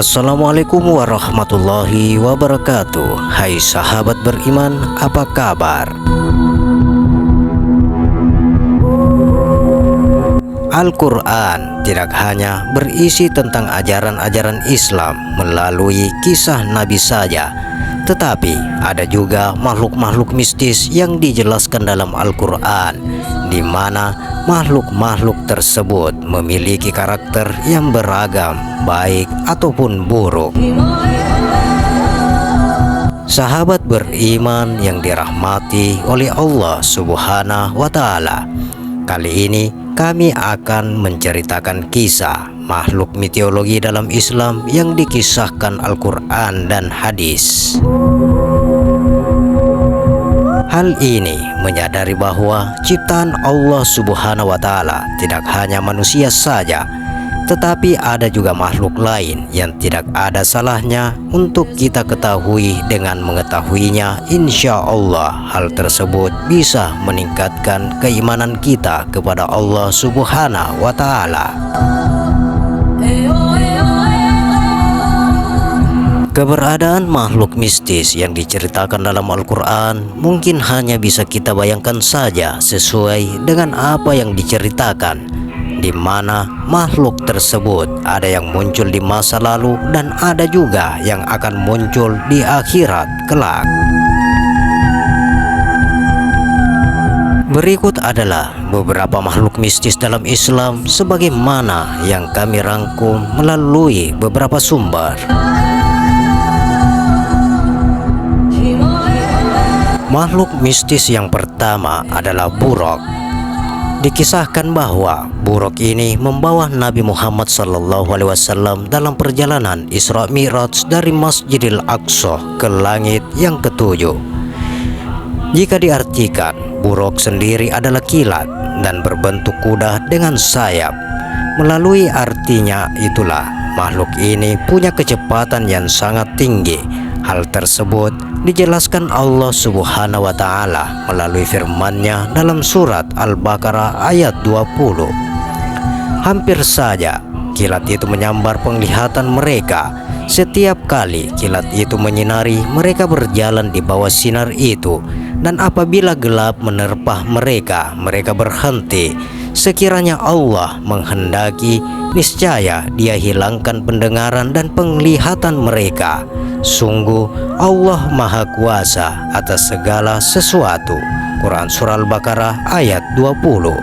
Assalamualaikum warahmatullahi wabarakatuh. Hai sahabat beriman, apa kabar? Al-Quran tidak hanya berisi tentang ajaran-ajaran Islam melalui kisah Nabi saja, tetapi ada juga makhluk-makhluk mistis yang dijelaskan dalam Al-Quran, di mana makhluk-makhluk tersebut memiliki karakter yang beragam, baik ataupun buruk. Sahabat beriman yang dirahmati oleh Allah Subhanahu wa Ta'ala, kali ini kami akan menceritakan kisah makhluk mitologi dalam Islam yang dikisahkan Al-Quran dan hadis. Hal ini menyadari bahwa ciptaan Allah Subhanahu wa Ta'ala tidak hanya manusia saja, tetapi ada juga makhluk lain yang tidak ada salahnya untuk kita ketahui. Dengan mengetahuinya, insya Allah hal tersebut bisa meningkatkan keimanan kita kepada Allah Subhanahu wa Ta'ala. Keberadaan makhluk mistis yang diceritakan dalam Al-Quran mungkin hanya bisa kita bayangkan saja sesuai dengan apa yang diceritakan, di mana makhluk tersebut ada yang muncul di masa lalu dan ada juga yang akan muncul di akhirat kelak. Berikut adalah beberapa makhluk mistis dalam Islam sebagaimana yang kami rangkum melalui beberapa sumber. Makhluk mistis yang pertama adalah buruk. Dikisahkan bahwa buruk ini membawa Nabi Muhammad SAW dalam perjalanan Isra Mi'raj dari Masjidil Aqsa ke langit yang ketujuh. Jika diartikan, buruk sendiri adalah kilat dan berbentuk kuda dengan sayap. Melalui artinya itulah makhluk ini punya kecepatan yang sangat tinggi. Hal tersebut dijelaskan Allah Subhanahu wa Ta'ala melalui firman-Nya dalam surat Al-Baqarah ayat 20. Hampir saja kilat itu menyambar penglihatan mereka. Setiap kali kilat itu menyinari, mereka berjalan di bawah sinar itu, dan apabila gelap menerpa mereka, mereka berhenti. Sekiranya Allah menghendaki, niscaya Dia hilangkan pendengaran dan penglihatan mereka. Sungguh Allah Maha Kuasa atas segala sesuatu. Quran Surah Al-Baqarah ayat 20.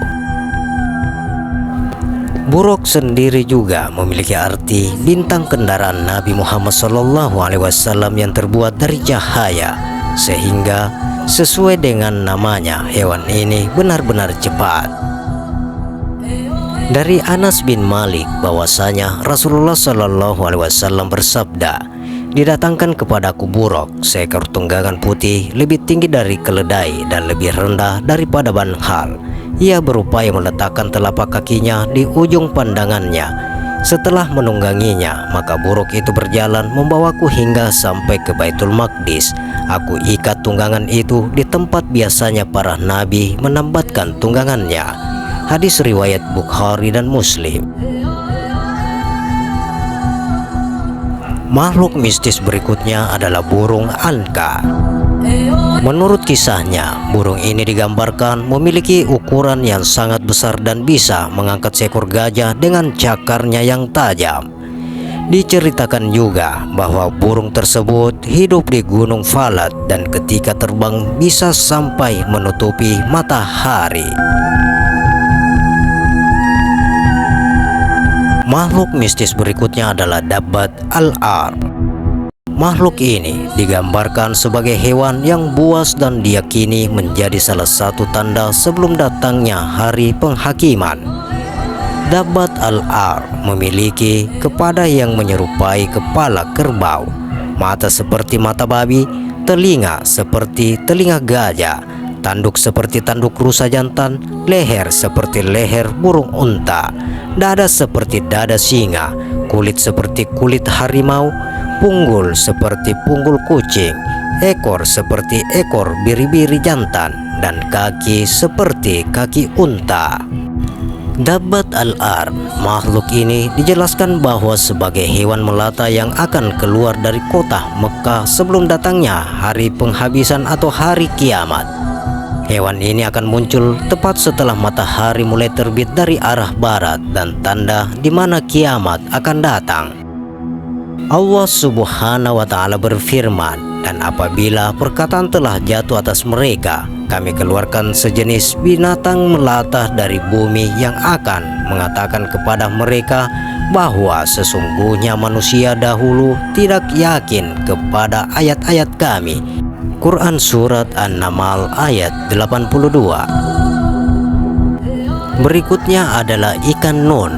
Buruk sendiri juga memiliki arti bintang kendaraan Nabi Muhammad SAW yang terbuat dari cahaya, sehingga sesuai dengan namanya, hewan ini benar-benar cepat. Dari Anas bin Malik bahwasanya Rasulullah SAW bersabda, "Didatangkan kepadaku buruk, seekor tunggangan putih, lebih tinggi dari keledai dan lebih rendah daripada banhal. Ia berupaya meletakkan telapak kakinya di ujung pandangannya. Setelah menungganginya, maka buruk itu berjalan membawaku hingga sampai ke Baitul Maqdis. Aku ikat tunggangan itu di tempat biasanya para nabi menambatkan tunggangannya." Hadis riwayat Bukhari dan Muslim. Makhluk mistis berikutnya adalah burung Anka. Menurut kisahnya, burung ini digambarkan memiliki ukuran yang sangat besar dan bisa mengangkat seekor gajah dengan cakarnya yang tajam. Diceritakan juga bahwa burung tersebut hidup di Gunung Falat dan ketika terbang bisa sampai menutupi matahari. Makhluk mistis berikutnya adalah Dabbat al-Ar. Makhluk ini digambarkan sebagai hewan yang buas dan diyakini menjadi salah satu tanda sebelum datangnya hari penghakiman. Dabbat al-Ar memiliki kepala yang menyerupai kepala kerbau, mata seperti mata babi, telinga seperti telinga gajah, tanduk seperti tanduk rusa jantan, leher seperti leher burung unta, dada seperti dada singa, kulit seperti kulit harimau, punggul seperti punggul kucing, ekor seperti ekor biri-biri jantan, dan kaki seperti kaki unta. Dabbat al-ar, makhluk ini dijelaskan bahwa sebagai hewan melata yang akan keluar dari kota Mekah sebelum datangnya hari penghabisan atau hari kiamat. Hewan ini akan muncul tepat setelah matahari mulai terbit dari arah barat dan tanda di mana kiamat akan datang. Allah Subhanahu wa Ta'ala berfirman, "Dan apabila perkataan telah jatuh atas mereka, kami keluarkan sejenis binatang melata dari bumi yang akan mengatakan kepada mereka bahwa sesungguhnya manusia dahulu tidak yakin kepada ayat-ayat kami." Quran Surat An-Naml ayat 82. Berikutnya adalah ikan nun.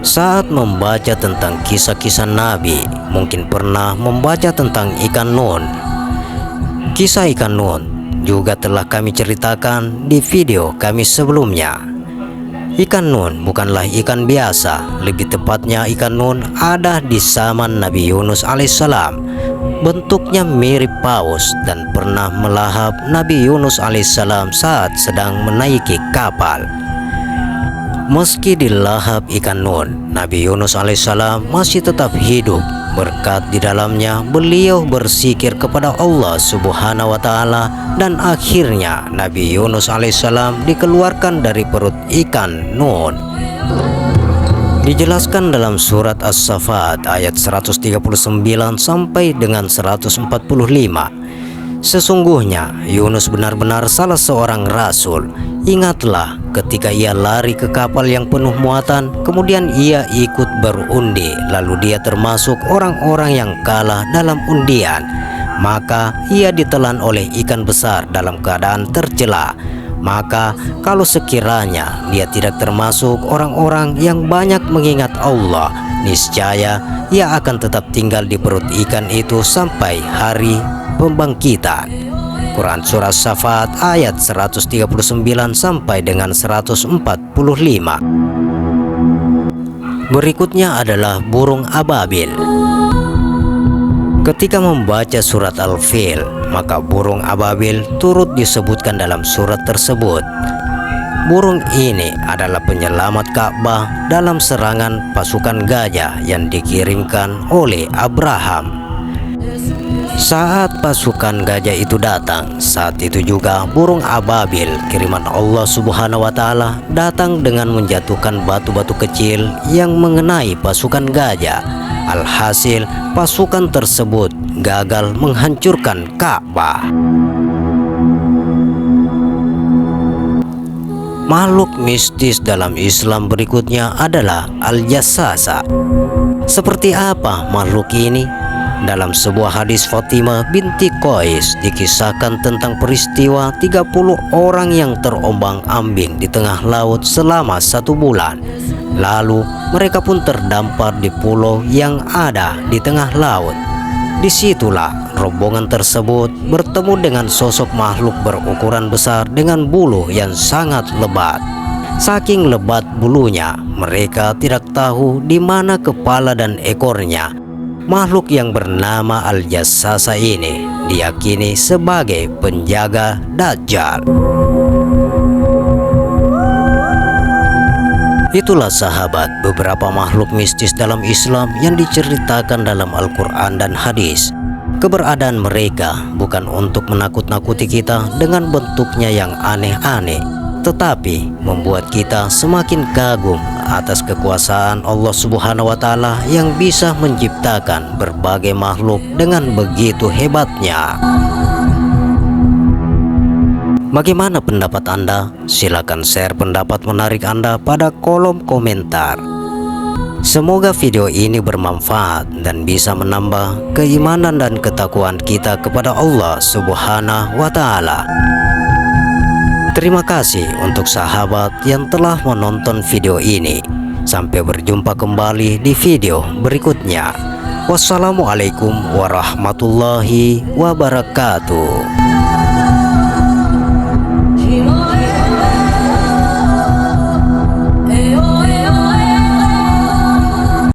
Saat membaca tentang kisah-kisah Nabi, mungkin pernah membaca tentang ikan nun. Kisah ikan nun juga telah kami ceritakan di video kami sebelumnya. Ikan nun bukanlah ikan biasa, lebih tepatnya ikan nun ada di zaman Nabi Yunus alaihissalam. Bentuknya mirip paus dan pernah melahap Nabi Yunus alaihissalam saat sedang menaiki kapal. Meski dilahap ikan nun, Nabi Yunus alaihissalam masih tetap hidup. Berkat di dalamnya beliau berzikir kepada Allah Subhanahu wa Ta'ala, dan akhirnya Nabi Yunus alaihissalam dikeluarkan dari perut ikan nun. Dijelaskan dalam surat As-Saffat ayat 139 sampai dengan 145. Sesungguhnya Yunus benar-benar salah seorang rasul. Ingatlah ketika ia lari ke kapal yang penuh muatan, kemudian ia ikut berundi, lalu dia termasuk orang-orang yang kalah dalam undian. Maka ia ditelan oleh ikan besar dalam keadaan tercela. Maka kalau sekiranya dia tidak termasuk orang-orang yang banyak mengingat Allah, niscaya ia akan tetap tinggal di perut ikan itu sampai hari pembangkitan. Quran Surah Saffat ayat 139 sampai dengan 145. Berikutnya adalah burung ababil. Ketika membaca surat Al-Fil, maka burung ababil turut disebutkan dalam surat tersebut. Burung ini adalah penyelamat Ka'bah dalam serangan pasukan gajah yang dikirimkan oleh Abraham. Saat pasukan gajah itu datang, saat itu juga burung ababil kiriman Allah Subhanahu wa Ta'ala datang dengan menjatuhkan batu-batu kecil yang mengenai pasukan gajah. Alhasil pasukan tersebut gagal menghancurkan Ka'bah. Makhluk mistis dalam Islam berikutnya adalah Al-Jassasa. Seperti apa makhluk ini? Dalam sebuah hadis Fatimah binti Qais dikisahkan tentang peristiwa 30 orang yang terombang-ambing di tengah laut selama 1 bulan. Lalu mereka pun terdampar di pulau yang ada di tengah laut. Disitulah rombongan tersebut bertemu dengan sosok makhluk berukuran besar dengan bulu yang sangat lebat. Saking lebat bulunya, mereka tidak tahu di mana kepala dan ekornya. Makhluk yang bernama Al-Jassasa ini diyakini sebagai penjaga Dajjal. Itulah sahabat beberapa makhluk mistis dalam Islam yang diceritakan dalam Al-Quran dan hadis. Keberadaan mereka bukan untuk menakut-nakuti kita dengan bentuknya yang aneh-aneh, tetapi membuat kita semakin kagum atas kekuasaan Allah Subhanahu wa Ta'ala yang bisa menciptakan berbagai makhluk dengan begitu hebatnya. Bagaimana pendapat Anda? Silakan share pendapat menarik Anda pada kolom komentar. Semoga video ini bermanfaat dan bisa menambah keimanan dan ketakwaan kita kepada Allah Subhanahu wa Ta'ala. Terima kasih untuk sahabat yang telah menonton video ini. Sampai berjumpa kembali di video berikutnya. Wassalamualaikum warahmatullahi wabarakatuh.